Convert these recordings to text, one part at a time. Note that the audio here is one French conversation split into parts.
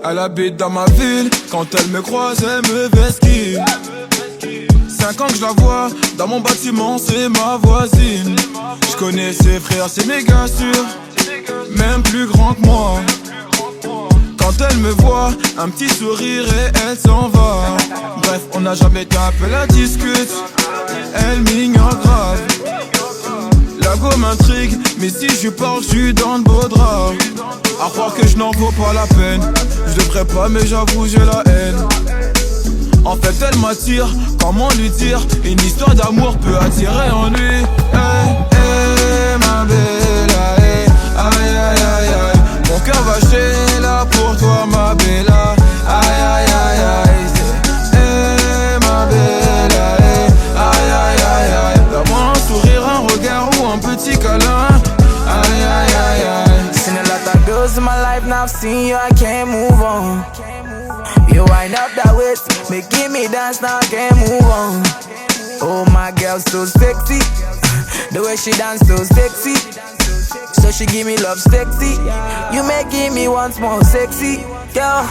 Elle habite dans ma ville, quand elle me croise, elle me vesquille. 5 ans que je la vois, dans mon bâtiment, c'est ma voisine. Je connais ses frères, c'est méga sûr, même plus grand que moi. Quand elle me voit, un petit sourire et elle s'en va. Bref, on n'a jamais tapé la discute, elle m'ignore grave. La go m'intrigue, mais si je parle, je suis dans de beaux draps. À croire que je n'en vaux pas la peine. Je devrais pas, mais j'avoue, j'ai la haine. En fait, elle m'attire, comment lui dire? Une histoire d'amour peut attirer en lui. Hey, hey, ma bella, hey. Aïe, aïe, aïe, aïe. Mon cœur va chez là pour toi, ma bella. Aïe, aïe, aïe, aïe. Hey, ma bella, hey. Aïe, aïe, aïe, aïe. Donne-moi un sourire, un regard ou un petit câlin. Aïe, aïe, aïe, aïe. Seen a lot of girls in my life, now I've seen you, I can't move on. You wind up that waist, making me dance, now I can't move on. Oh, my girl, so sexy. The way she dance, so sexy. So she give me love sexy. You making me once more sexy. Girl,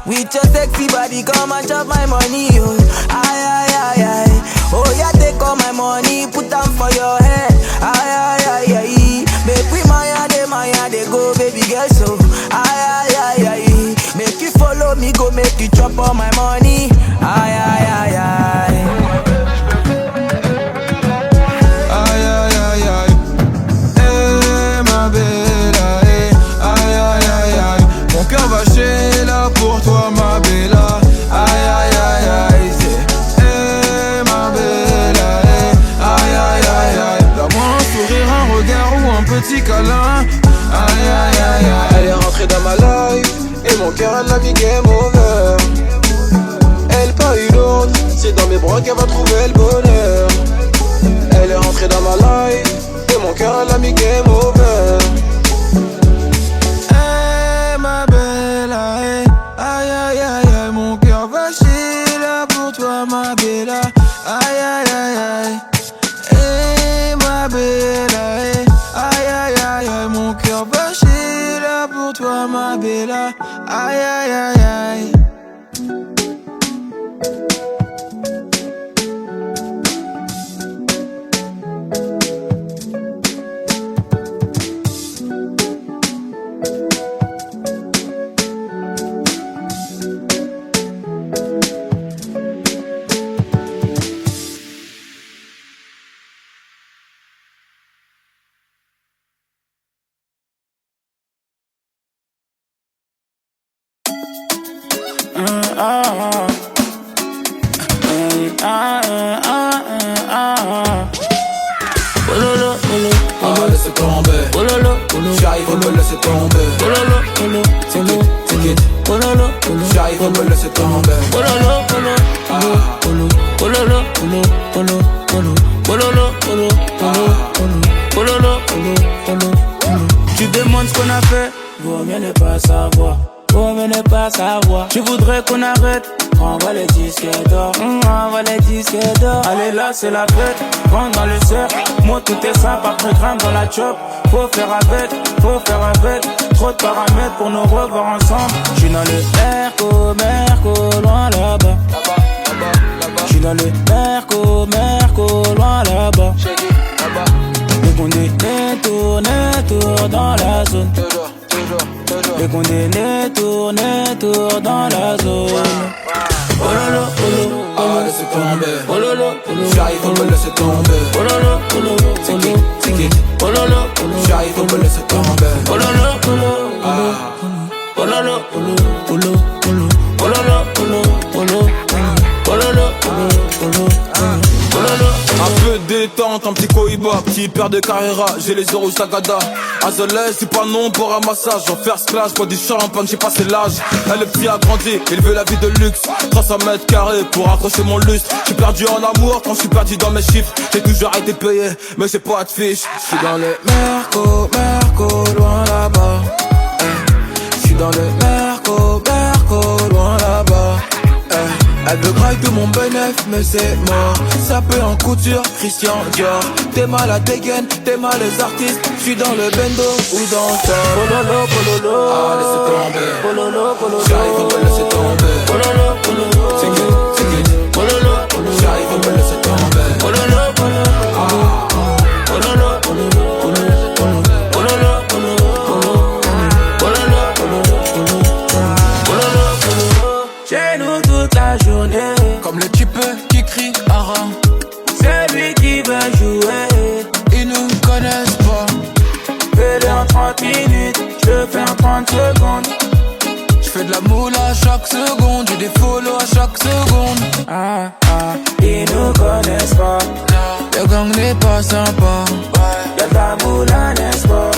with your sexy body, come and chop my money. Oh, aye, aye, aye, aye. Oh, yeah, take all my money, put them for your head. Aye, aye, aye, aye. Make we maya, they go, baby girl, so. Aye, aye, aye, aye. Make you follow me, go make you chop all my money. Aye, aye, aye, aye. Aïe, aïe, aïe, aïe. Eh, ma bella, eh. Aïe, aïe, aïe, aïe. Mon cœur va chez là pour toi, ma bella. Aïe, aïe, aïe, aïe. Eh, ma bella, eh. Aïe, aïe, aïe, aïe. Donne-moi un sourire, un regard ou un petit câlin. Aïe, aïe, aïe, aïe. Elle est rentrée dans ma life et mon cœur elle l'a mis game over. Elle pas une autre, c'est dans mes bras qu'elle va trouver le bonheur. Elle est rentrée dans ma life et mon cœur elle a mis game over. Hey, ma bella, hey. Aïe, aïe, aïe, aïe. Mon cœur va chier là pour toi, ma bella. Aïe, aïe, aïe, aïe. Hey, ma bella, hey. Aïe, aïe, aïe, aïe. Mon cœur va chier là pour toi, ma bella. Aïe, aïe, aïe, aïe. Laissez tomber, j'arrive à me laisser tomber. Ticket, j'arrive à me laisser tomber. Tu demandes ce qu'on a fait, vaut mieux ne pas savoir. Vaut mieux ne pas savoir. Tu voudrais qu'on arrête, envoie les disques d'or, envoie les disques d'or. Allez là c'est la fête, rentre dans le cercle. Moi tout est simple, par grammes dans la chop. Faut faire avec, trop de paramètres pour nous revoir ensemble. J'suis dans le Merco, loin là-bas. J'suis dans le Merco, loin là-bas. Les condamnés tournent dans la zone. Les condamnés tournent dans la zone. Oh lolo, laissez tomber. J'arrive à me laisser tomber. Ticket, j'arrive à me laisser tomber. Un peu de détente, un petit cohiba, petit père de Carrera, j'ai les euros Sagada. Azoles, c'est pas non pour un massage. En first class, bois du champagne, j'ai passé l'âge. Elle le petit a grandi, il veut la vie de luxe. 300 mètres carrés pour accrocher mon lustre. J'suis perdu en amour quand j'suis perdu dans mes chiffres. J'ai toujours été payé, mais j'ai pas de fiche. J'suis dans le Merco, loin là-bas. J'suis dans le Merco, loin là-bas. Elle veut graille tout mon bénéf, mais c'est mort. Ça peut en couture, Christian Dior. T'es mal à dégaine, t'es mal les artistes. J'suis dans le bendo ou dans le top. Pololo, pololo. Ah, laissez tomber. Pololo, pololo. J'arrive, on me laisser tomber. Pololo, pololo. C'est good. Pololo, pololo. J'arrive, on me laisser tomber. Pololo, pololo. Pololo, pololo. Pololo, pololo. Chez nous toute la journée. Comme le type qui crie Ara. Celui qui veut jouer. Ils nous connaissent pas. Fais-le en 30 minutes, je le fais en 30 secondes. J'fais de la moule à chaque seconde, j'ai des follow à chaque seconde. Ils nous connaissent pas. Le gang n'est pas sympa. Y'a de la moula, n'est-ce pas?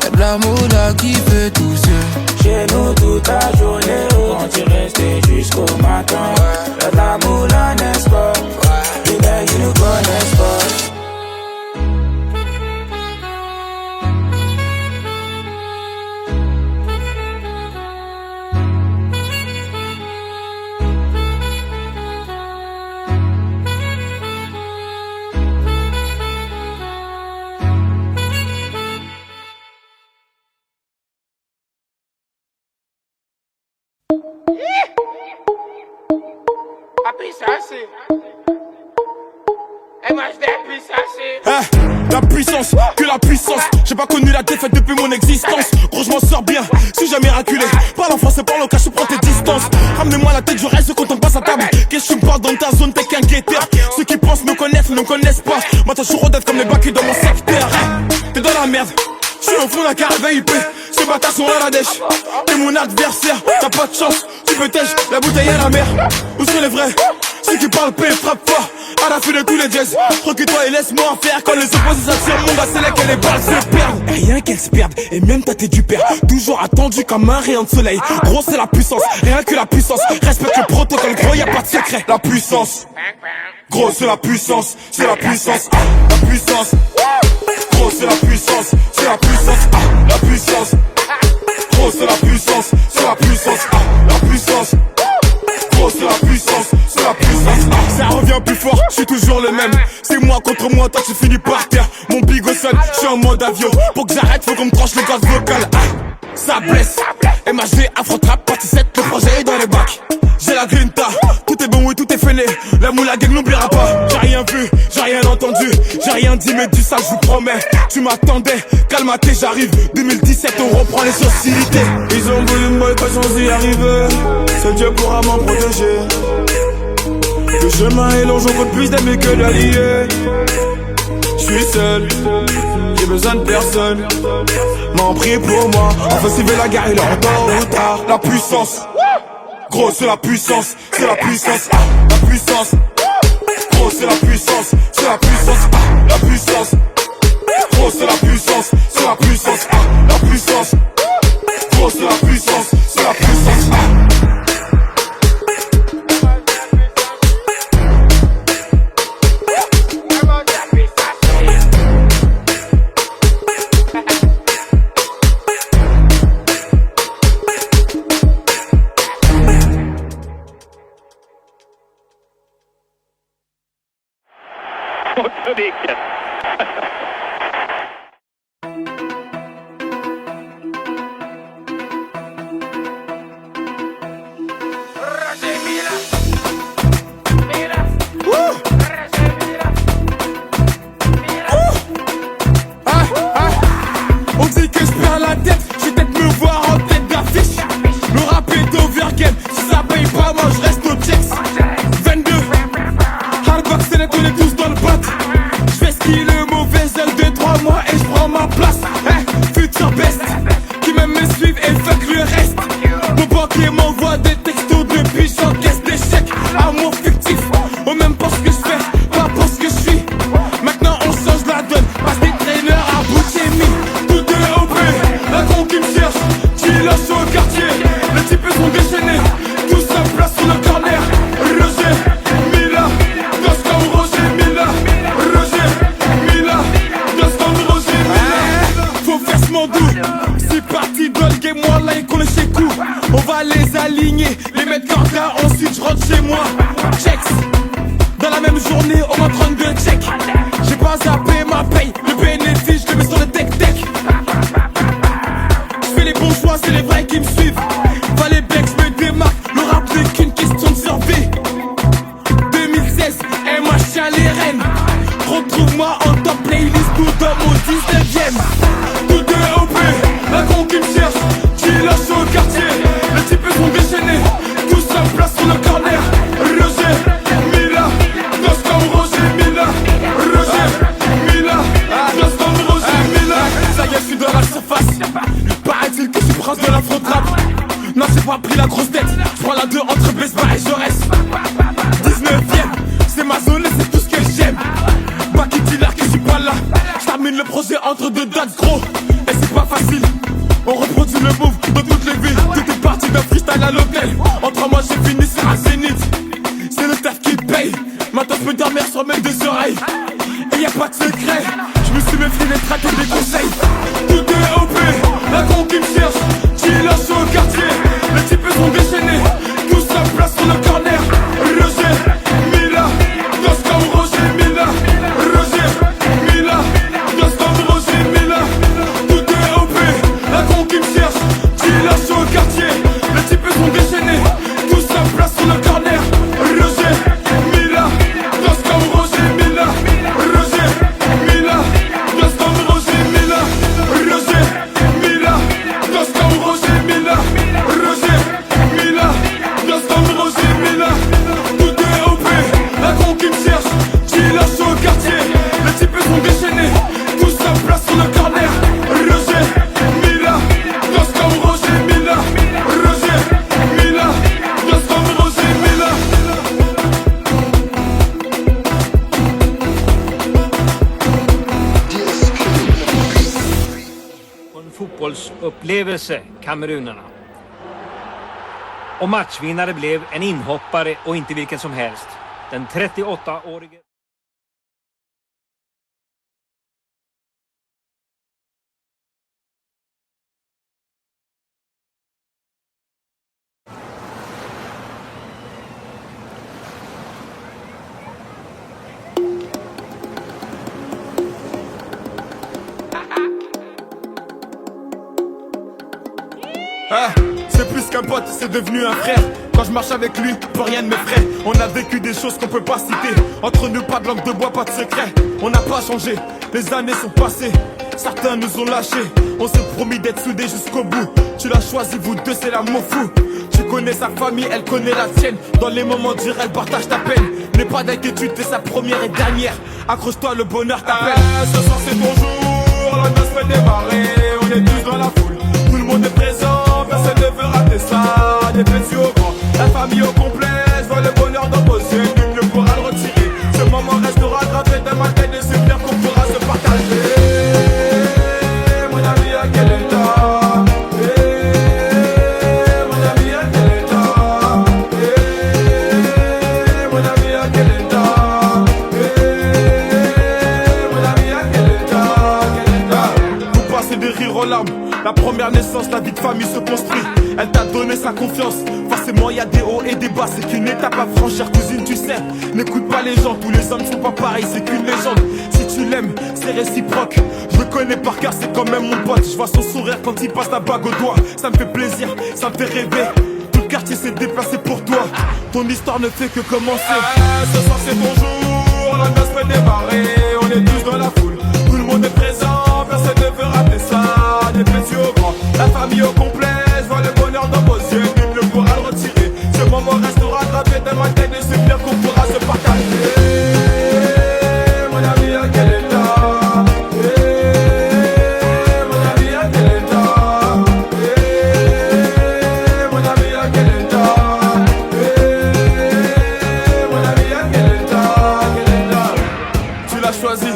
Y'a de la moula qui fait tousser. Chez nous toute la journée, quand tu restais jusqu'au matin. Y'a de la moula, n'est-ce pas? Ils nous connaissent pas. La puissance, que la puissance. J'ai pas connu la défaite depuis mon existence. Gros, je m'en sors bien, suis jamais raculé. Parle en français, parle au cas, je prends tes distances. Ramenez-moi la tête, je reste quand on passe à table. Qu'est-ce que tu me parles dans ta zone, t'es qu'un guetteur. Ceux qui pensent me connaissent, ne me connaissent pas. Moi, t'as toujours d'être comme les bacs dans mon secteur. T'es dans la merde, je suis au fond d'un carré IP. Ces bâtards sont à la dèche. T'es mon adversaire, t'as pas de chance. Tu peux tèche, la bouteille à la mer. Où sont les vrais? Ceux qui parlent paix, frappe fort. À la fin de tous les jazz, recule-toi et laisse-moi en faire. Quand les opposés s'attirent, mon gars, c'est là que les balles se perdent. Rien qu'elles se perdent, et même tâté du père. Toujours attendu comme un rayon de soleil. Gros, c'est la puissance, rien que la puissance. Respecte le protocole, gros, y'a pas de secret. La puissance, gros, c'est la puissance, c'est la puissance. La puissance, gros, c'est la puissance, c'est la puissance. La puissance, gros, c'est la puissance, c'est la puissance. La puissance. C'est la puissance, c'est la puissance. Ça revient plus fort, je suis toujours le même. C'est moi contre moi, toi tu finis par terre. Mon bigot sonne, je suis en mode avion. Pour que j'arrête, faut qu'on me tranche le gaz vocal. Ça blesse, MHD, Afro-Trap, partie 7, le projet est dans les bacs. J'ai la grinta, tout est bon, oui, tout est fêlé. La moula gang n'oubliera pas. J'ai rien vu, j'ai rien entendu, j'ai rien dit, mais du ça, je vous promets. Tu m'attendais, calme-toi, j'arrive. 2017, on reprend les hostilités. Ils ont voulu me boycotter sans y arriver. Seul Dieu pourra m'en protéger. Le chemin est long, j'en compte plus d'amis que d'alliés. J'suis seul, j'ai besoin de personne. M'en prie pour moi, enfin s'il veut la guerre, il est en tôt ou tard. La puissance, gros c'est la puissance, c'est la puissance. La puissance, gros c'est la puissance, c'est la puissance. La puissance, gros c'est la puissance, c'est la puissance. La puissance, gros c'est la puissance, c'est la puissance. On dit que je perds la tête, je vais peut-être me voir en tête d'affiche. Le rap est overgame, si ça paye pas moi je reste au checks. 22, hardbox c'est on est tous dans le bat. Je fais ce qu'il est mauvais m'a pris la grosse tête. J'prends la 2 entre Besbar et Jaurès. 19ème, c'est ma zone et c'est tout ce que j'aime. Baki Tiller que je suis pas là. J'termine le projet entre deux dates gros. Et c'est pas facile. On reproduit le move dans toutes les villes. Tout est parti d'un freestyle à l'hôtel. En 3 mois j'ai fini sur un zénith. C'est le taf qui paye. Maintenant je peux dormir sur mes 2 oreilles. Et y'a pas de secret. Je me suis méfié des tracks et des conseils. Tout est OP, la con qui me cherche. Qui lâche au quartier. Les types sont déchaînés. Tous la place sur le corner. Roger, Mila, dos comme Roger, Mila. Roger, Mila, dos comme Roger, Mila. Tout est OP, la con qui me cherche. Qui lâche au quartier. Les types sont déchaînés. Tous la place sur le corner. Roger, Mila, dos comme Roger, Mila. Roger, Mila, dos comme Roger, Mila. Roger, Mila, dos comme Roger, Mila. Roger, Mila, dos comme Roger, Mila. Tout est OP, la con qui me cherche. Qui lâche au quartier. Les types sont déchaînés. Tous la place sur le corner. Roger, Mila, dos comme Roger, Mila. Roger, Mila, dos comme Roger, Mila. En fotbollsupplevelse, kamerunerna. Och matchvinnare blev en inhoppare och inte vilken som helst. Den 38-årige... Ah, c'est plus qu'un pote, c'est devenu un frère. Quand je marche avec lui, plus rien ne m'effraie. On a vécu des choses qu'on peut pas citer. Entre nous, pas de langue de bois, pas de secret. On n'a pas changé, les années sont passées. Certains nous ont lâchés. On s'est promis d'être soudés jusqu'au bout. Tu l'as choisi, vous deux, c'est l'amour fou. Tu connais sa famille, elle connaît la tienne. Dans les moments durs, elle partage ta peine. N'aie pas d'inquiétude, t'es sa première et dernière. Accroche-toi, le bonheur t'appelle. Ce soir c'est ton jour, la noce peut démarrer. On est tous dans la foule, tout le monde est présent. Personne ne veut rater ça, des petits au grand. La famille au complet, je vois le bonheur dans vos yeux. Nul ne pourra le retirer. Ce moment restera gravé dans ma tête. Et c'est bien qu'on pourra se partager. Mon ami, à quel état? Mon ami, à quel état? Mon ami, à quel état? Mon ami, à quel état? Vous passez des rires aux larmes. La première naissance, la vie de famille se construit. Elle t'a donné sa confiance. Forcément y a des hauts et des bas. C'est qu'une étape à franchir, cousine, tu sais. N'écoute pas les gens, tous les hommes sont pas pareils. C'est qu'une légende, si tu l'aimes, c'est réciproque. Je le connais par cœur, c'est quand même mon pote. Je vois son sourire quand il passe la bague au doigt. Ça me fait plaisir, ça me fait rêver. Tout le quartier s'est déplacé pour toi. Ton histoire ne fait que commencer. Ce soir c'est ton jour, la noce peut démarrer. On est tous dans la foule, tout le monde est présent. Personne ne veut rater ça, des petits au grand. La famille au complet, je vois le bonheur dans vos yeux. Nul ne pourra le retirer. Ce moment restera gravé dans ma tête. Et c'est bien qu'on pourra se partager. Mon ami, à quel état? Mon ami, à quel état? Mon ami, à quel état? Mon ami, à quel état? Tu l'as choisi,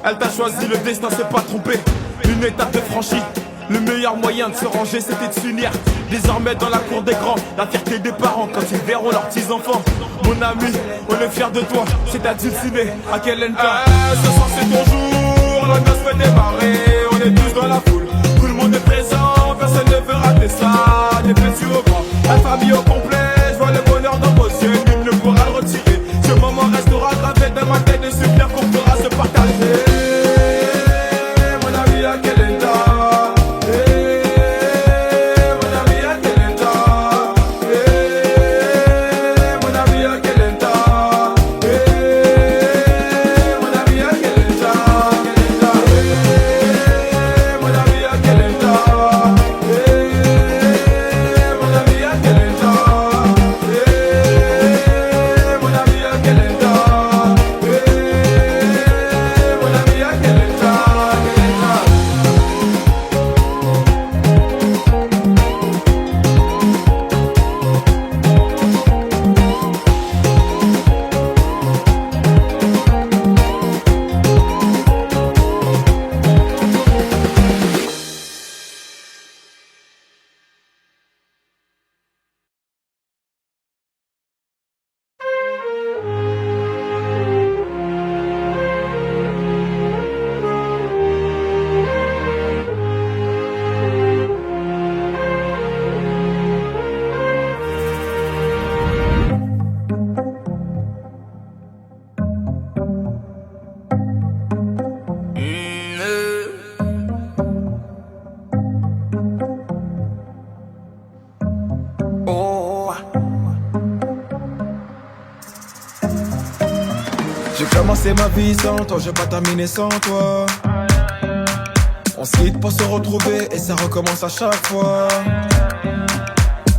elle t'a choisi, le destin s'est pas trompé. Une étape de franchie. Le meilleur moyen de se ranger, c'était de s'unir. Désormais dans la cour des grands, la fierté des parents quand ils verront leurs petits-enfants. Mon ami, on est fiers de toi, c'est à Dulciné, à quel endroit? Ce soir c'est ton jour, la noce peut démarrer. On est tous dans la foule, tout le monde est présent. Personne ne veut rater ça, des petits au grand. La famille au complet, je vois le bonheur dans vos yeux. Nul ne pourra le retirer. Ce moment restera gravé dans ma tête. Et c'est bien qu'on pourra se partager. Mon ami, à quel état? Mon ami, à quel état? c'est ma vie sans toi, je vais pas terminer sans toi. On se quitte pour se retrouver et ça recommence à chaque fois.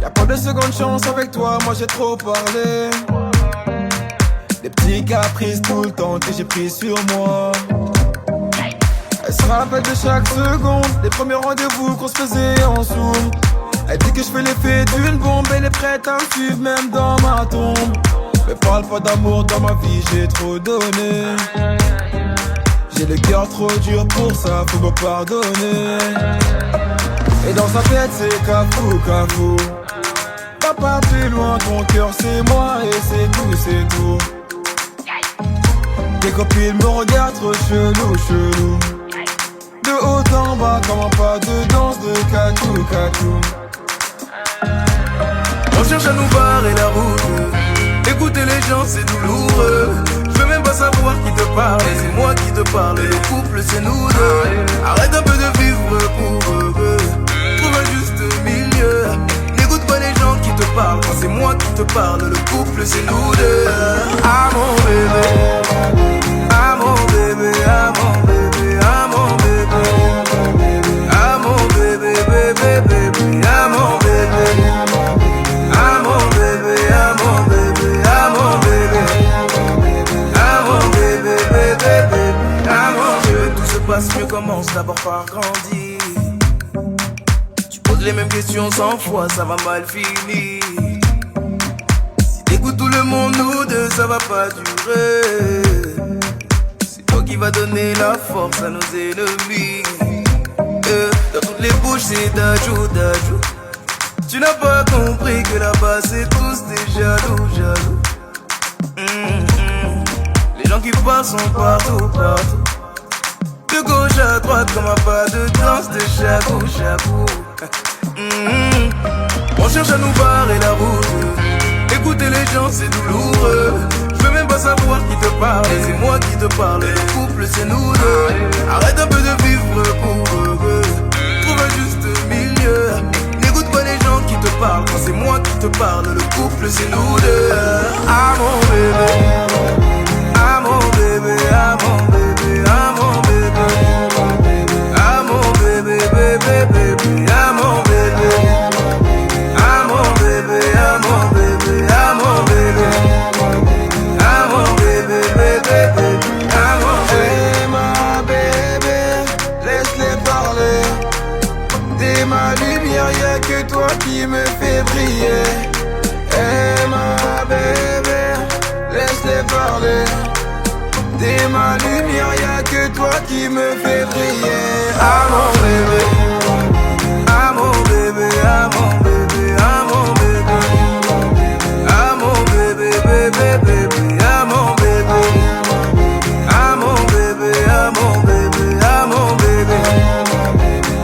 Y'a pas de seconde chance avec toi, moi j'ai trop parlé. Des petits caprices tout le temps que j'ai pris sur moi. Elle se rappelle de chaque seconde, des premiers rendez-vous qu'on se faisait en sourd. Elle dit que je fais l'effet d'une bombe, elle est prête à me suivre même dans ma tombe. Mais parle pas d'amour dans ma vie, j'ai trop donné. J'ai le cœur trop dur pour ça, faut me pardonner. Et dans sa tête c'est cafou, cafou. Papa plus loin, ton cœur c'est moi et c'est tout. Tes copines me regardent trop chelou, chelou. De haut en bas, comme un pas de danse de catou, catou. On cherche à nous barrer la route. Écouter les gens c'est douloureux. Je veux même pas savoir qui te parle, c'est moi qui te parle. Le couple c'est nous deux. Arrête un peu de vivre pour eux. Trouve un juste milieu. N'écoute pas les gens qui te parlent, quand c'est moi qui te parle. Le couple c'est nous deux. Ah mon bébé, ah mon bébé, ah mon bébé, ah mon bébé, ah mon bébé, bébé, bébé, ah mon bébé, ah mon bébé, ah mon bébé, ah mon bébé, ah mon bébé, bébé, bébé, ah mon bébé. Tout se passe mieux, commence d'abord par grandir. Tu poses les mêmes questions 100 fois, ça va mal finir. Si t'écoutes tout le monde, nous deux, ça va pas durer. C'est toi qui vas donner la force à nos ennemis. Dans toutes les bouches c'est d'ajou, d'ajou. Tu n'as pas compris que là-bas c'est tous des jaloux, jaloux. Les gens qui passent sont partout, partout. De gauche à droite comme un pas de danse de chabou, chabou. On cherche à nous barrer la route. Écouter les gens c'est douloureux. Je veux même pas savoir qui te parle, c'est moi qui te parle. Le couple c'est nous deux. Arrête un peu de vivre pour eux. Trouve un juste milieu. N'écoute pas les gens qui te parlent, quand c'est moi qui te parle. Le couple c'est nous deux. Ah mon bébé, ah mon bébé, ah mon bébé, ah mon bébé, ah mon bébé, bébé, bébé, ah mon bébé, ah mon bébé, ah mon bébé, ah mon bébé, ah mon bébé, bébé, bébé, ah mon bébé. Hey ma bébé, laisse-les parler. T'es ma lumière, y'a que toi qui me fait briller. Hey ma bébé, laisse-les parler. T'es ma lumière, y'a que toi qui me fait briller. Ah mon bébé, ah mon bébé, ah mon bébé, ah mon bébé, ah mon bébé, bébé, bébé, ah mon bébé, ah mon bébé, ah mon bébé, ah mon bébé,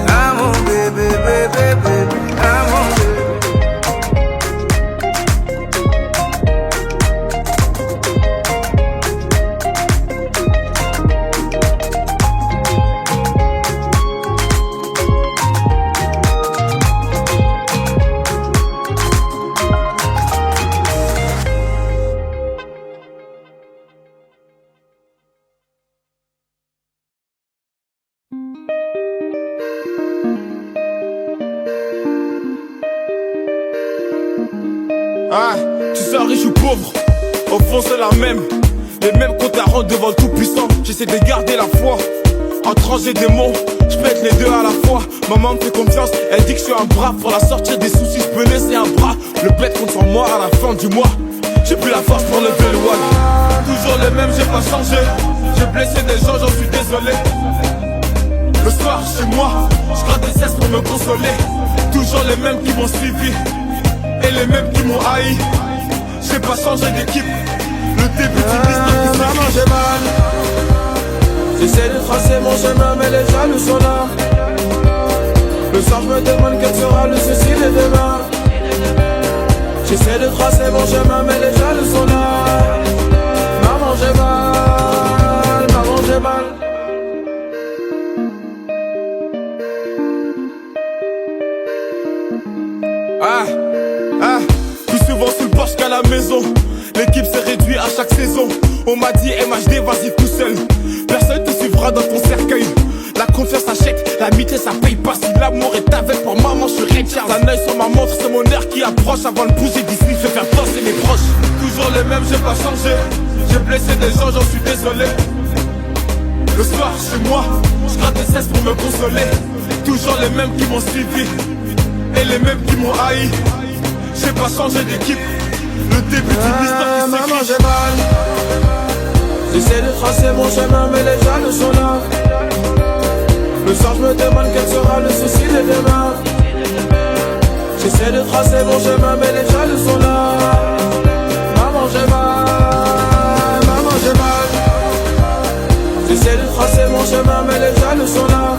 ah mon bébé, bébé, bébé, ah mon bébé. Ah, tu sois riche ou pauvre, au fond c'est la même. Les mêmes comptes à rendre devant le tout-puissant. J'essaie de garder la foi, en trancher des mots, je pète les deux à la fois. Maman me fait confiance, elle dit que je suis un bras. Pour la sortir des soucis, je peux laisser un bras. Le bled compte sur moi à la fin du mois. J'ai plus la force pour lever le wall. Toujours les mêmes, j'ai pas changé. J'ai blessé des gens, j'en suis désolé. Le soir chez moi, je gratte des cesses pour me consoler. Toujours les mêmes qui m'ont suivi et les mêmes qui m'ont haï. J'ai pas changé d'équipe. Le début d'une histoire qui maman j'ai mal. J'essaie de tracer mon chemin mais les jaloux sont là. Le soir je me demande quel sera le souci de demain. J'essaie de tracer mon chemin mais les jaloux sont là. Maman j'ai mal, maman j'ai mal. Plus souvent sous le porche qu'à la maison. L'équipe s'est réduite à chaque saison. On m'a dit MHD, vas-y tout seul. Personne te suivra dans ton cercueil. La confiance achète, l'amitié ça paye pas. Si l'amour est avec pour maman, je suis Richard. Un œil sur ma montre, c'est mon air qui approche. Avant de bouger d'ici, je vais faire danser mes proches. Toujours les mêmes, j'ai pas changé. J'ai blessé des gens, j'en suis désolé. Le soir, chez moi, je gratte des cesses pour me consoler. Toujours les mêmes qui m'ont suivi et les mêmes qui m'ont haï. J'ai pas changé d'équipe. Le début d'une histoire qui maman, s'écrit. j'ai mal. J'essaie de tracer mon chemin, mais les jaloux sont là. Le soir, je me demande quel sera le souci de demain. J'essaie de tracer mon chemin, mais les jaloux sont là. Maman, j'ai mal. Maman, j'ai mal. J'essaie de tracer mon chemin, mais les jaloux sont là.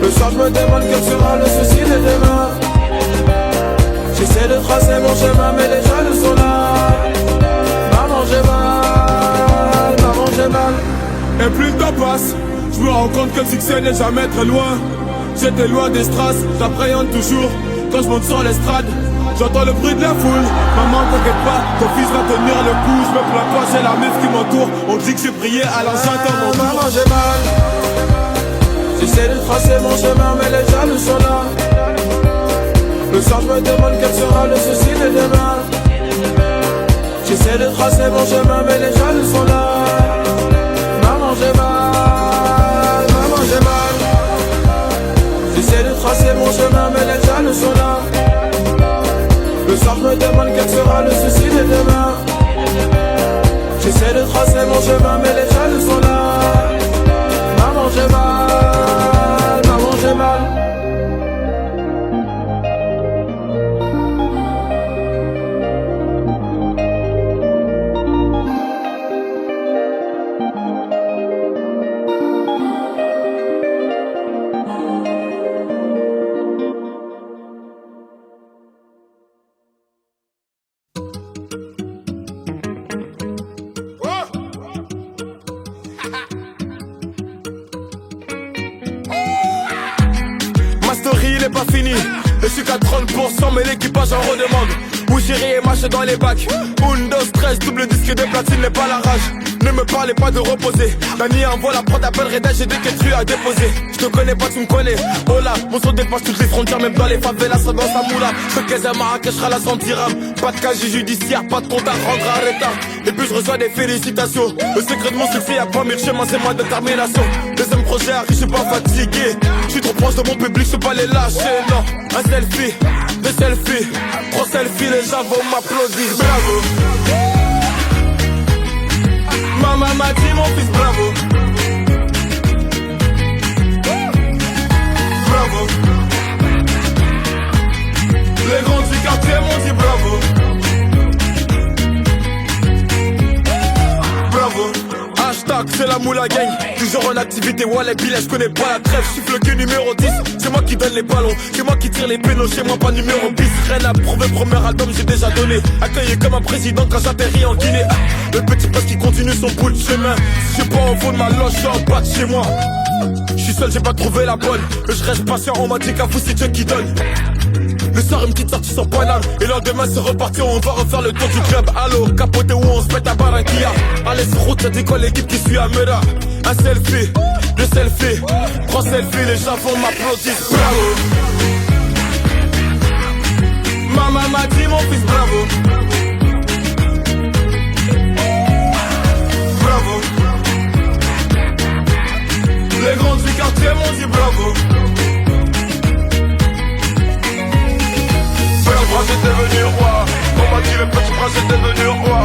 Le soir, je me demande quel sera le souci de demain. J'essaie de tracer mon chemin, mais les jaloux sont là. Maman, j'ai mal. Maman, j'ai mal. Et plus le temps passe, je me rends compte que le succès n'est jamais très loin. J'étais loin des strass, j'appréhende toujours. Quand je monte sur l'estrade, j'entends le bruit de la foule. Maman, t'inquiète pas, ton fils va tenir le coup. Je me plains pas, j'ai la meuf qui m'entoure. On dit que j'ai prié à l'enceinte dans mon maman, j'ai mal. J'essaie de tracer mon chemin, mais les jaloux sont là. Le soir, je me demande quel sera le souci de demain. J'essaie de tracer mon chemin, mais les jaloux sont là. Maman, j'ai mal. Maman, j'ai mal. J'essaie de tracer mon chemin, mais les jaloux sont là. Le soir, je me demande quel sera le souci de demain. J'essaie de tracer mon chemin, mais les jaloux sont là. Maman, j'ai mal. Maman, j'ai mal. Il est pas fini, je suis qu'à 30%, mais l'équipage en redemande. Où j'irai et marche dans les bacs. Windows 13, double disque de platine n'est pas la rage. Ne me parlez pas de reposer. Dani envoie la prod, appellerai d'âge, j'ai des quêtes à déposer. Je te connais pas, tu me connais. Oh là, mon son dépasse toutes les frontières, même dans les favelas, ça dans sa moula. Je fais à Marrakech, sera la 100 dirhams. Pas de casier judiciaire, pas de compte à rendre à retard. Et puis je reçois des félicitations. Le secret de mon succès, y'a pas mille chemins, c'est ma détermination. Deuxième projet arrive, je suis pas fatigué. Je suis trop proche de mon public, je peux pas les lâcher, non. Un selfie, deux selfies, trois selfies, les gens vont m'applaudir, bravo. Maman m'a dit mon fils, bravo. Bravo. Les grands du quartier m'ont dit bravo. Bravo. Hashtag c'est la moula gang. Toujours en activité, ouais les billets, je connais pas la trêve. Je suis floqué numéro 10, c'est moi qui donne les ballons. C'est moi qui tire les pénaux, chez moi pas numéro 10. Rien à prouver, premier album j'ai déjà donné. Accueilli comme un président quand j'atterris en Guinée. Le petit poste qui continue son bout de chemin. Si j'ai pas en fond de ma loge, je suis en bas de chez moi. Je suis seul, j'ai pas trouvé la bonne. Mais je reste patient, on m'a dit qu'à vous c'est Dieu qui donne. Le soir une petite sortie sans banane. Et le lendemain c'est reparti, on va refaire le tour du club. Allo, capoté où on se met à Barranquilla. Allez sur route, ça dit quoi l'équipe qui suit à Mera. Un selfie, deux selfies, trois selfies, les gens vont m'applaudir. Bravo. Maman m'a dit mon fils bravo. Bravo. Les grands du quartier m'ont dit bravo. Petit prince est devenu roi. On m'a dit le petit prince est devenu roi.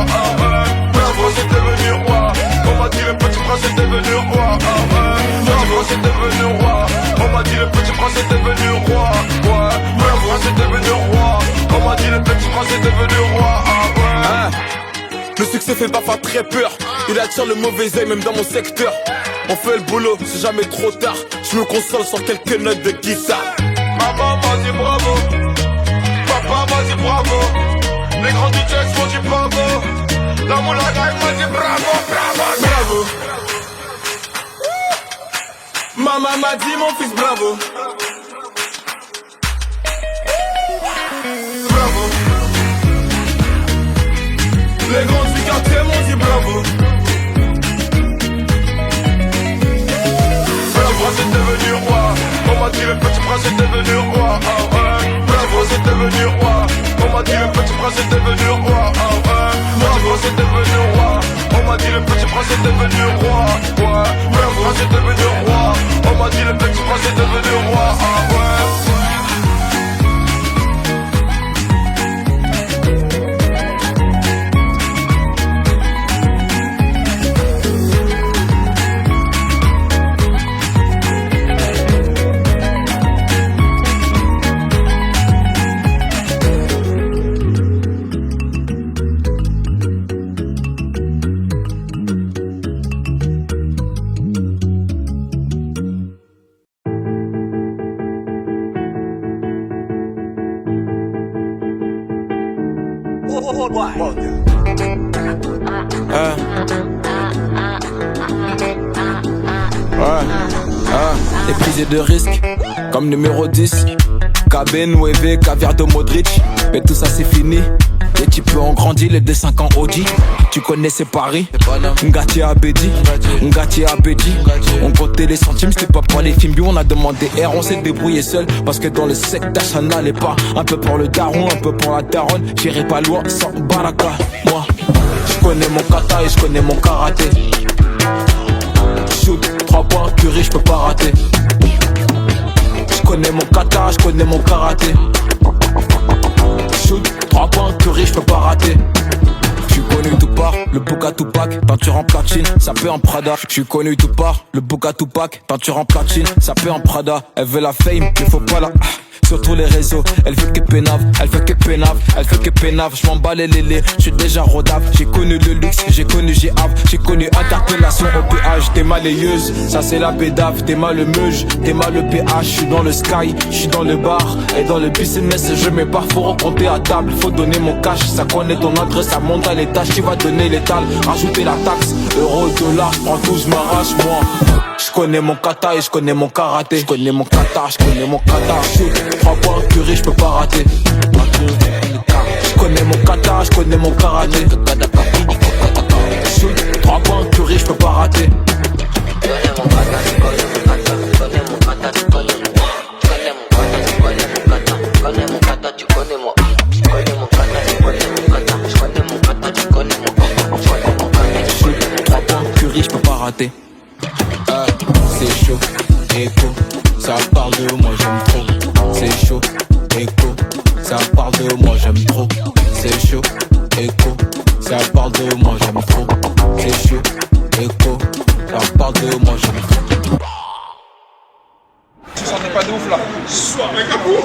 Petit prince est devenu roi. On m'a dit le petit prince est devenu roi. Petit prince est devenu roi. On m'a dit le petit prince est devenu roi. Petit prince est devenu roi. On m'a dit le petit prince est devenu roi. Le succès fait parfois très peur. Il attire le mauvais œil même dans mon secteur. On fait le boulot, c'est jamais trop tard. Je me console sur quelques notes de guitare. Maman m'a dit bravo. Papa m'a dit bravo. Les grands DJs m'ont dit bravo. La moula gang m'a dit bravo, bravo, bravo. Maman m'a dit mon fils bravo. Bravo. Les grands du quartier m'ont dit dit bravo. Petit prince est devenu roi. On m'a dit le petit prince est devenu roi. Ah ouais. Petit prince est devenu roi. On m'a dit le petit prince est devenu roi. Ah ouais. Petit prince est devenu roi. On m'a dit le petit prince est devenu roi. Ouais. Petit prince est devenu roi. On m'a dit le petit prince est devenu roi. Ah ouais. Et prise de risque, comme numéro 10. Cabine, Weve, caviar de Modric. Mais tout ça c'est fini. Les types ont grandi, les D5 en Audi. Tu connais ces paris. Ngati Abedi, Ngati Abedi. On comptait les centimes, c'était pas pour les films. On a demandé R, on s'est débrouillé seul. Parce que dans le secteur ça n'allait pas. Un peu pour le daron, un peu pour la daronne. J'irai pas loin sans baraka. Moi, je connais mon kata et je connais mon karaté. Shoot, 3 points, curry, je peux pas rater. Je connais mon kata, je connais mon karaté. Shoot, 3 points, curry, je peux pas rater. J'suis connu tout part, le Bouka Tupac, peinture en platine, ça peut en Prada. J'suis connu tout part, le Bouka Tupac, peinture en platine, ça peut en Prada. Elle veut la fame, mais faut pas la... Sur tous les réseaux, elle veut que pénave, elle veut que pénave, elle veut que pénave. J'm'en bats les lélés, j'suis déjà rodave. J'ai connu le luxe, j'ai connu G-Av, j'ai connu interpellation au péage. T'es malayeuse, ça c'est la bédave. T'es mal le meuge, t'es mal le PH. J'suis dans le sky, j'suis dans le bar. Et dans le business, je mets pas, faut recompter à table. Faut donner mon cash, ça connaît ton adresse, ça monte à l'étage. Tu vas donner l'étal, rajouter la taxe. Euro, dollar, j'prends tout, j'm'arrache moi. J'connais mon kata et j'connais mon karaté. J'connais mon kata, j'connais mon kata. Shoot, 3 points, curry, j'peux pas rater. J'connais mon kata, j'connais mon karaté. Shoot, 3 points, curry, j'peux pas rater. J'peux pas rater. C'est chaud, écho, ça parle de moi j'aime trop. C'est chaud, écho, ça parle de moi j'aime trop. C'est chaud, écho, ça parle de moi j'aime trop. C'est chaud, écho, ça parle de moi j'aime trop. Tu sentais pas de ouf là? Soirée Gabou.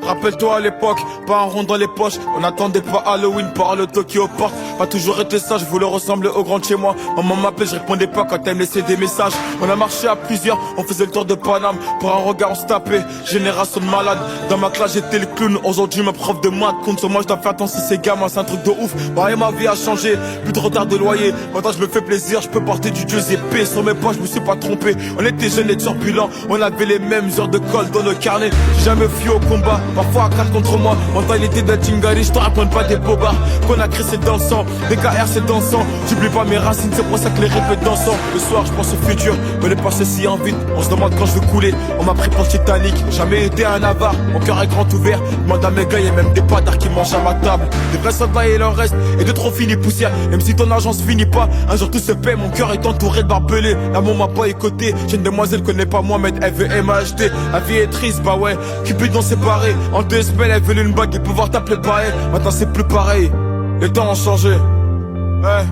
Rappelle-toi à l'époque, pas un rond dans les poches. On n'attendait pas Halloween par le Tokyo Park. Pas toujours été sage, je voulais ressembler au grand de chez moi. Maman m'appelait, je répondais pas quand elle me laissait des messages. On a marché à plusieurs, on faisait le tour de Paname. Pour un regard on se tapait, génération de malades. Dans ma classe j'étais le clown, aujourd'hui ma prof de maths compte sur moi, je dois faire attention ces gamins, c'est un truc de ouf. Bah et ma vie a changé, plus de retard de loyer. Maintenant je me fais plaisir, je peux porter du Dieu épée. Sur mes poches je me suis pas trompé, on était jeunes et turbulents. On avait les mêmes heures de colle dans le carnet. J'ai jamais fui au combat, parfois à 4 contre moi. Mentalité de Tingari, je te raconte pas des bobards. Qu'on a créé c'est dans le sang, BKR c'est dans le sang. J'oublie pas mes racines, c'est pour ça que les répètes dansant. Le soir je pense au futur, mais le passé si en vite. On se demande quand je veux couler, on m'a pris pour le Titanic. Jamais été un avare, mon cœur est grand ouvert. Demande à mes gars, y'a même des padards qui mangent à ma table. Des vrais soldats il en reste, et de trop finis poussière. Même si ton argent se finit pas, un jour tout se paie. Mon cœur est entouré de barbelés. L'amour m'a pas écouté, j'ai une demoiselle connaît pas moi, mais elle veut MHD. La vie est triste, bah ouais, Cupidon séparé. En 2 semaines elle veut une bague et pouvoir t'appeler pareil. Maintenant c'est plus pareil, les temps ont changé. Ouais,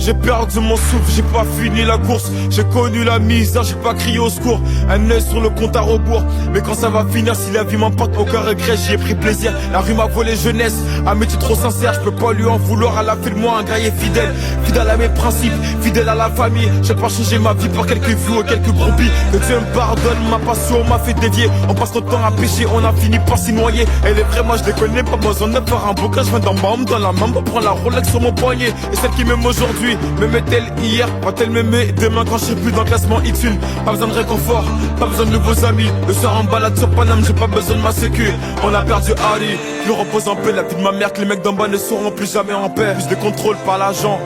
J'ai perdu mon souffle, j'ai pas fini la course. J'ai connu la misère, j'ai pas crié au secours. Un œil sur le compte à rebours. Mais quand ça va finir, si la vie m'emporte, aucun regret, j'y ai pris plaisir. La rue m'a volé jeunesse, amitié trop sincère. Je peux pas lui en vouloir, elle a fait de moi un graillé fidèle. Fidèle à mes principes, fidèle à la famille. J'ai pas changé ma vie pour quelques vues ou quelques brebis. Que Dieu me pardonne, ma passion m'a fait dévier. On passe notre temps à pêcher, on a fini par s'y noyer. Elle est vraie, moi je les connais, pas besoin de faire un bouquin. Je viens d'en bas, dans la main pour prendre la Rolex sur mon poignet. Et celle qui m'aime aujourd'hui m'aimait-elle hier, va-t-elle m'aimer demain quand je serai plus dans le classement X1? Pas besoin de réconfort, pas besoin de nouveaux amis. Le soir en balade sur Paname, j'ai pas besoin de ma sécu. On a perdu Ali, plus repose en paix. La vie de ma mère que les mecs d'en bas ne seront plus jamais en paix. Plus de contrôle par l'agent,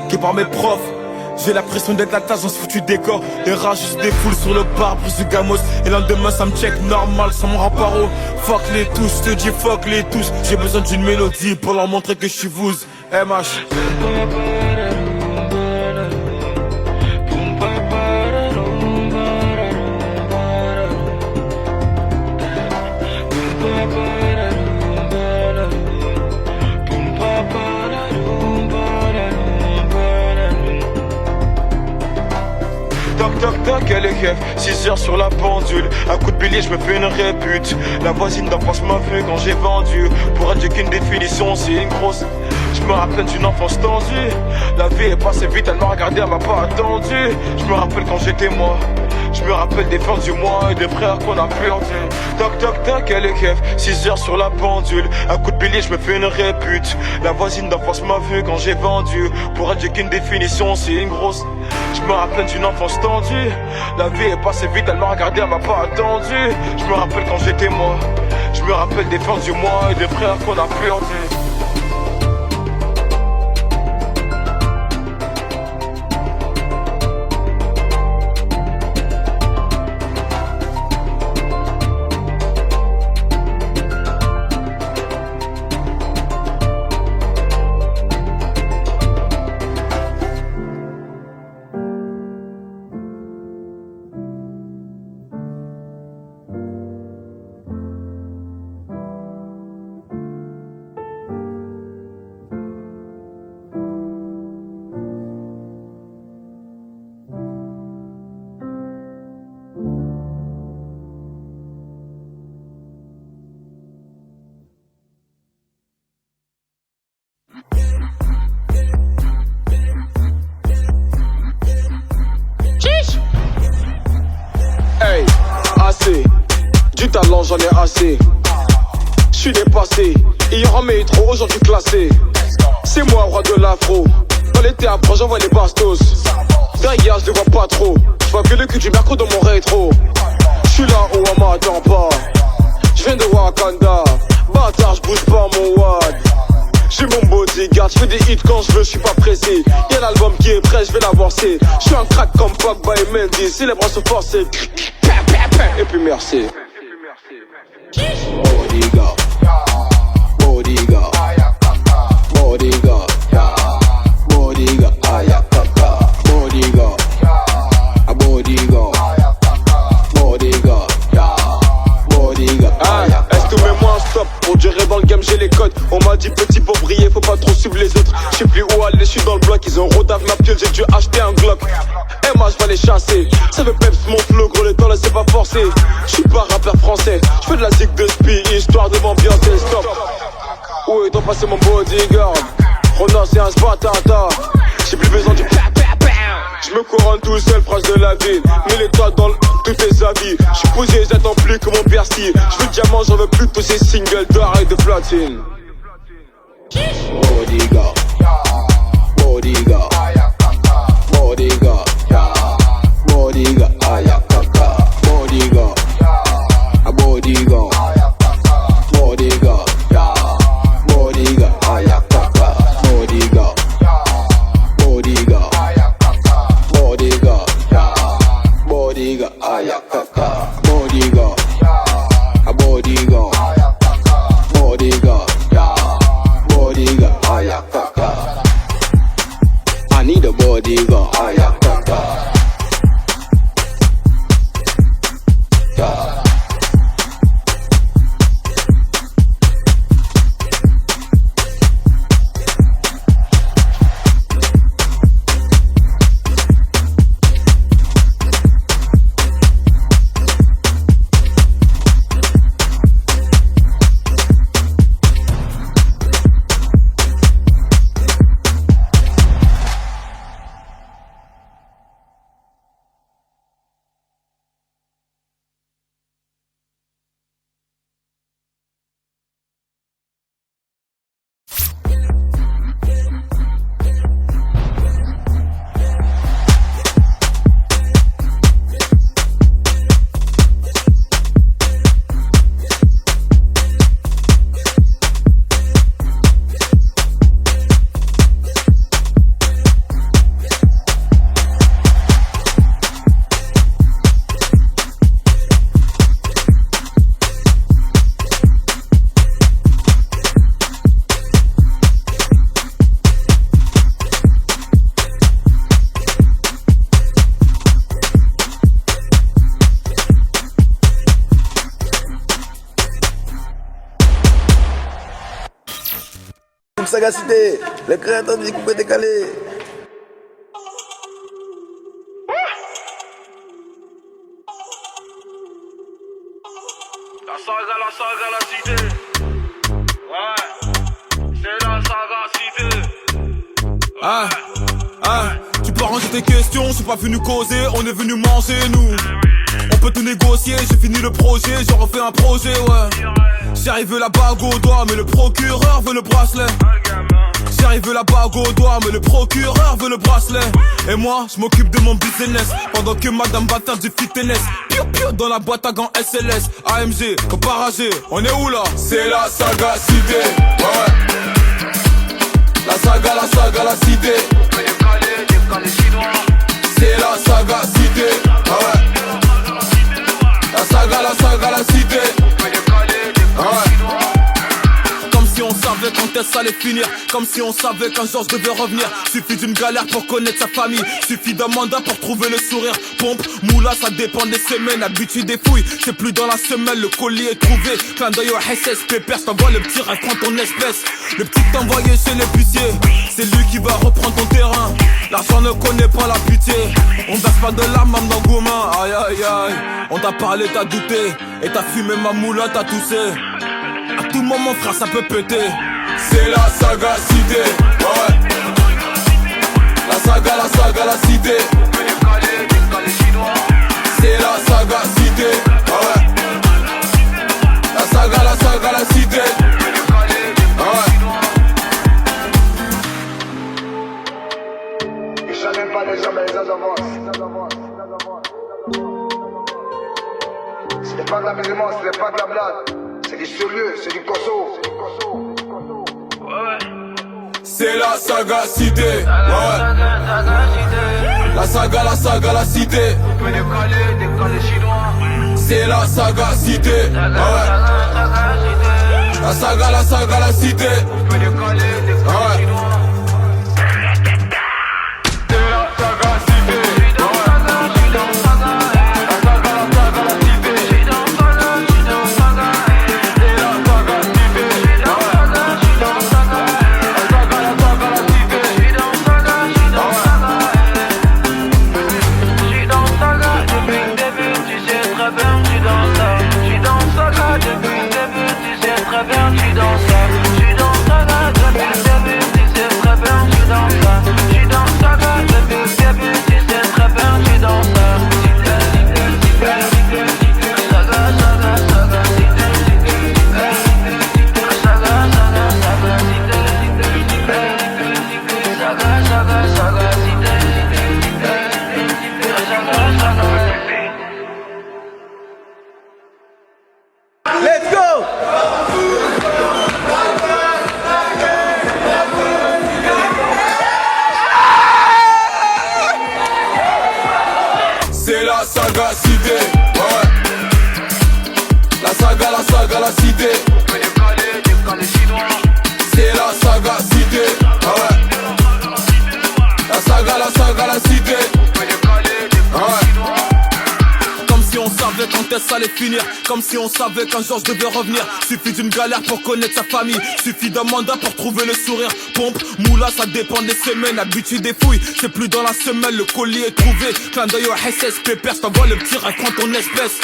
qui par mes profs. J'ai l'impression d'être la tâche dans ce foutu décor. Les rats juste des foules sur le pare-brise du gamos. Et le lendemain ça me check normal sans mon remparo. Fuck les tous, je te dis fuck les tous. J'ai besoin d'une mélodie pour leur montrer que je suis vous. MH. Toc toc, elle est keuf, 6 heures sur la pendule. Un coup de bélier, je me fais une répute. La voisine d'en face m'a vu quand j'ai vendu. Pour elle, j'ai qu'une définition, c'est une grosse. Je me rappelle d'une enfance tendue. La vie est passée vite, elle m'a regardé, elle m'a pas attendu. Je me rappelle quand j'étais moi. Je me rappelle des fins du mois et des frères qu'on a perdu. Toc toc toc, elle est keuf, 6 heures sur la pendule. Un coup de bélier, je me fais une répute. La voisine d'en face m'a vu quand j'ai vendu. Pour elle, j'ai qu'une définition, c'est une grosse. Je me rappelle d'une enfance tendue. La vie est passée vite, elle m'a regardé, elle m'a pas attendu. Je me rappelle quand j'étais moi. Je me rappelle des fins du mois et des frères qu'on a perdu. Hey, assez, du talent j'en ai assez. J'suis dépassé, hier en métro, aujourd'hui classé. C'est moi roi de l'afro. Dans les théâtres j'envoie les bastos. Derrière je les vois pas trop. J'vois que le cul du mercredi dans mon rétro. J'suis là où on m'attend pas. J'viens de Wakanda. Bâtard j'bouge pas mon wad. J'ai mon bodyguard, j'fais des hits quand j'veux, j'suis pas pressé. Y'a l'album qui est prêt, j'vais l'avancer. J'suis un crack comme Pogba et Mendy. Si les bras sont forcés. Et puis merci. Bodyguard, bodyguard, bodyguard, bodyguard, ayakaka, bodyguard, bodyguard, bodyguard, bodyguard. Est-ce que mets-moi un stop pour durer dans le game, j'ai les codes. On m'a dit petit pour briller, faut pas trop suivre les autres. J'sais plus où aller, j'suis dans le bloc. Ils ont rodave ma piole, j'ai dû acheter un Glock. Moi je vais les chasser. Ça veut peps mon flow, gros les temps là c'est pas forcé. J'suis pas rappeur français, j'fais de la zig de spi, histoire de m'ambiancer, stop. Où est ton passé mon bodyguard? Rona c'est un spatata. J'ai plus besoin du j'me couronne tout seul, phrase de la ville. Mets les toits dans tous tes habits. J'suis posé, j'attends plus que mon Bercy. J'veux diamant, j'en veux plus tous ces singles d'or et de platine. Bodyguard, bodyguard, bodyguard, bodyguard, ayakaka, bodyguard, bodyguard, bodyguard, bodyguard, ayakaka, bodyguard, bodyguard, bodyguard, bodyguard, ayakaka, bodyguard, bodyguard, bodyguard, bodyguard, ayakaka. Team Sagacité, le créateur du coupé décalé. La cité. Ouais, c'est la Sagacité. Tu peux ranger tes questions, je suis pas venu causer, on est venu manger nous. On peut tout négocier, j'ai fini le projet, j'en refais un projet, ouais. J'arrive la bague au doigt, mais le procureur veut le bracelet. J'arrive la bague au doigt, mais le procureur veut le bracelet. Et moi, je m'occupe de mon business, pendant que madame va faire du fitness. Piu piu dans la boîte à gants SLS, AMG, comparagé, on est où là? C'est la Sagacité, ouais. La saga, la cité. C'est la Sagacité, ouais. La saga, la cité. Ouais. Comme si on savait quand est-ce allait finir. Comme si on savait qu'un jour je devais revenir. Suffit d'une galère pour connaître sa famille. Suffit d'un mandat pour trouver le sourire. Pompe, moula, ça dépend des semaines. Habitude des fouilles, c'est plus dans la semaine. Le colis est trouvé. Clin d'œil au SS, pépère, t'envoie le petit rêve, prends ton espèce. Le petit t'envoyé chez l'épicier, c'est lui qui va reprendre ton terrain. L'argent ne connaît pas la pitié. On verse pas de l'âme dans Goumin. Aïe aïe aïe. On t'a parlé, t'as douté. Et t'as fumé ma moula, t'as toussé. À tout moment frère ça peut péter. C'est la Sagacité, ouais. La saga, la cité. C'est la Sagacité, ouais. La saga, la cité. Jamais pas les hommes et les avances. Ce n'est pas de la musulmane, ce n'est pas de la blague. C'est du sérieux, c'est du cosso. C'est la Sagacité, ouais. La saga, la cité. C'est la Sagacité, ouais. La saga, la cité. Ouais. Let's go! C'est la Sagacité, ouais. La saga, la cité. C'est la Sagacité, ouais. La saga, la cité. Ouais. Comme si on savait quand est-ce allait finir. Comme si on savait qu'un jour je devais revenir. Suffit d'une galère pour connaître sa famille. Suffit d'un mandat pour trouver le sourire. Pompe, moula, ça dépend des semaines. Habitude des fouilles, c'est plus dans la semaine. Le colis est trouvé. Clin d'œil au SS, pépère, t'envoie le petit rêve, prends ton espèce.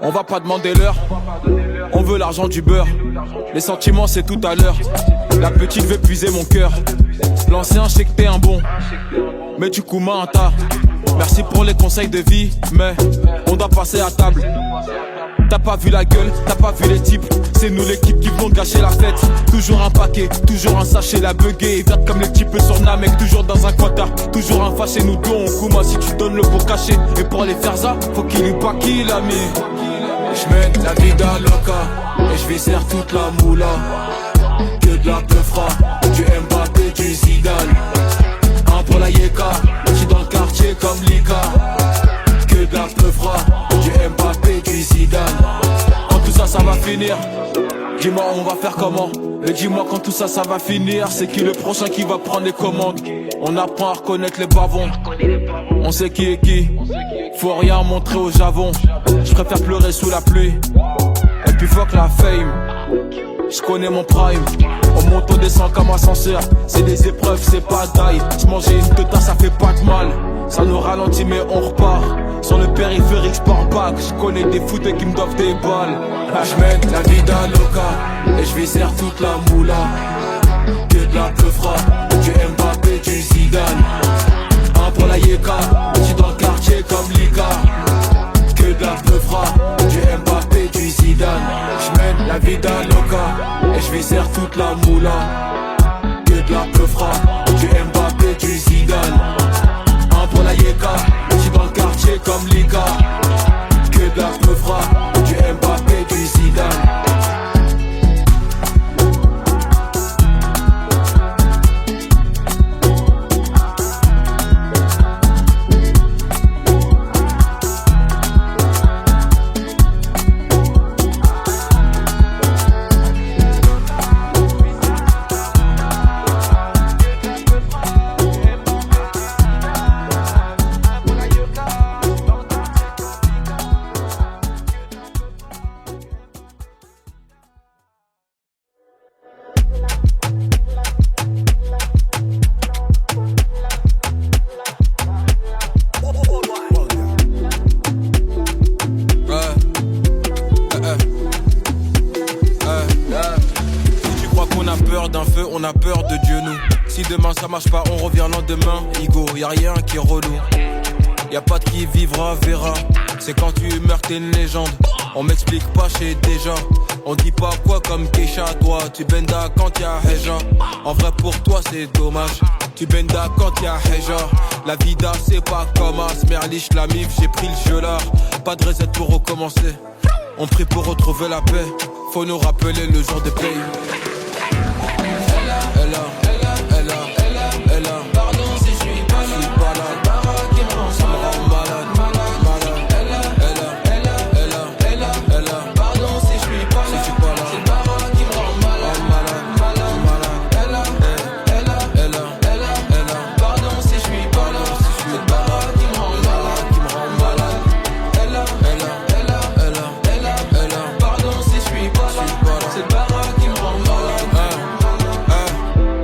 On va pas demander l'heure, on veut l'argent du beurre. Les sentiments c'est tout à l'heure. La petite veut puiser mon cœur. L'ancien je sais que t'es un bon, mais du coup un tas. Merci pour les conseils de vie, mais on doit passer à table. T'as pas vu la gueule, t'as pas vu les types. C'est nous l'équipe qui vont gâcher la fête. Toujours un paquet, toujours un sachet. La buggée verte comme les types sur Namek. Toujours dans un quota, toujours un fâché. Nous deux on Kuma si tu donnes le beau cachet. Et pour les faire ça, faut qu'il eût pas qui l'a mis. J'mène la vida loca et j'viscère toute la moula. Que de la peufra, du Mbappé, du Zidane. Un pour la Yeka, j'suis dans le quartier comme Lika. Que de la peufra, du Mbappé, du Zidane. Quand tout ça, ça va finir, dis-moi on va faire comment? Mais dis-moi quand tout ça va finir. C'est qui le prochain qui va prendre les commandes? On apprend à reconnaître les bavons. On sait qui est qui. Faut rien montrer au javon. Je préfère pleurer sous la pluie. Et puis fuck la fame. Je connais mon prime. On monte, on descend comme ascenseur. C'est des épreuves, c'est pas d'ail. J'mangeais une teta, ça fait pas de mal. Ça nous ralentit mais on repart. Sur le périphérique sport pack. Je connais des footeux qui me doivent des balles. J'mène la vie d'un loca. Et j'viscère toute la moula. Que de la peufra. Du Mbappé, du Zidane. Un pour la Yeka. J'suis dans le quartier comme Lika. Que de la peufra. Du Mbappé, du Zidane. J'mène la vie d'un loca. Et j'viscère toute la moula. Que de la peufra. Du Mbappé, du Zidane. Un pour la Yeka. J'suis dans le quartier comme Lika. Que de la peufra. Du Mbappé, du Zidane. On a peur de Dieu nous. Si demain ça marche pas, on revient le lendemain. Igo, y'a rien qui est relou. Y'a pas de qui vivra, verra. C'est quand tu meurs t'es une légende. On m'explique pas, j'sais déjà. On dit pas quoi comme Keisha. Toi tu benda quand y'a Heja. En vrai pour toi c'est dommage. Tu benda quand y'a Heja. La vida c'est pas comme As. Merlich la mif, j'ai pris le jeu là. Pas de reset pour recommencer. On prie pour retrouver la paix. Faut nous rappeler le jour des pays. Pardon si je suis pas là. Bara qui me rend, ça me rend malade. Pardon si je suis pas là. C'est Bara qui me rend malade. Pardon si je suis pas là. C'est Bara qui me rend malade. Pardon si je suis pas là. C'est Bara qui me rend malade.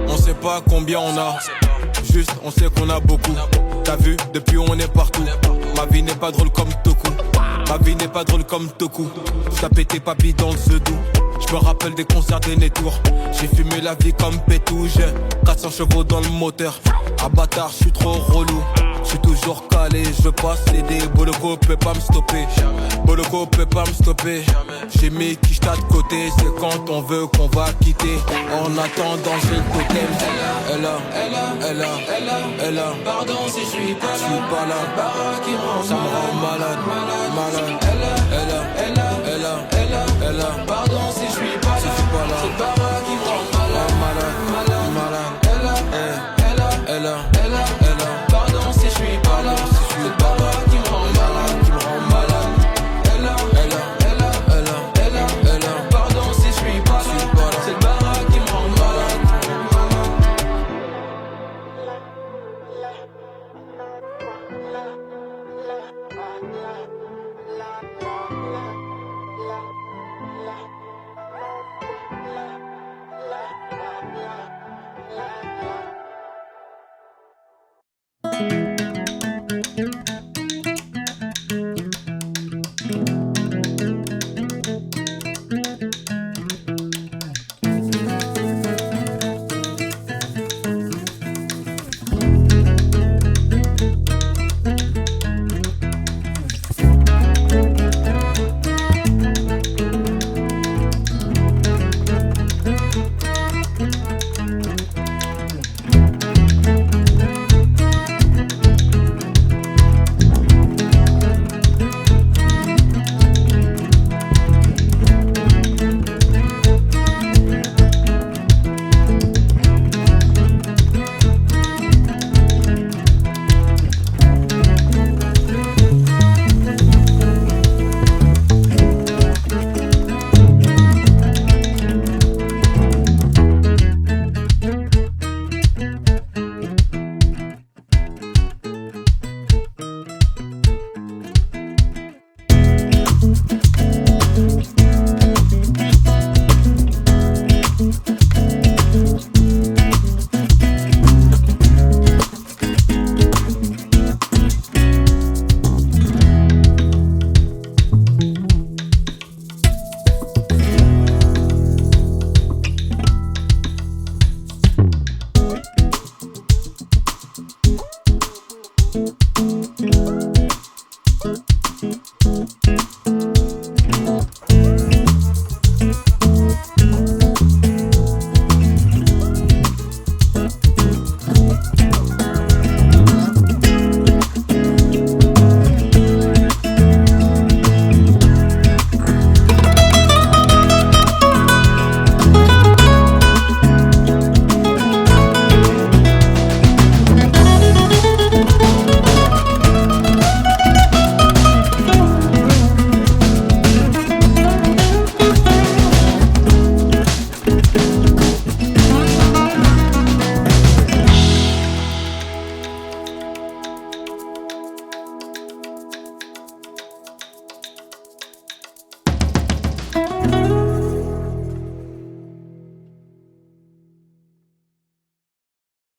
On sait pas combien on a. Juste, on sait qu'on a beaucoup. T'as vu, depuis on est partout. Ma vie n'est pas drôle comme Toku. Ma vie n'est pas drôle comme Toku. T'as pété papy dans le Zedou. Je me rappelle des concerts des Nétours. J'ai fumé la vie comme Pétou. J'ai 400 chevaux dans le moteur. Ah bâtard, je suis trop relou. Je suis toujours calé, je passe des Boloko peut pas me stopper. Boloko peut pas me stopper. J'ai mis Kishta de côté, c'est quand on veut qu'on va quitter. En attendant j'ai le totem. Elle a. Pardon si je suis pas là. Bara qui rend, ça me rend malade. Elle a. Pardon si je suis pas là. C'est Bara qui me rend malade. Elle a. Pardon si je suis pas là. C'est Bara qui me rend malade. Elle a. Pardon si je suis pas là. C'est Bara qui me rend malade. La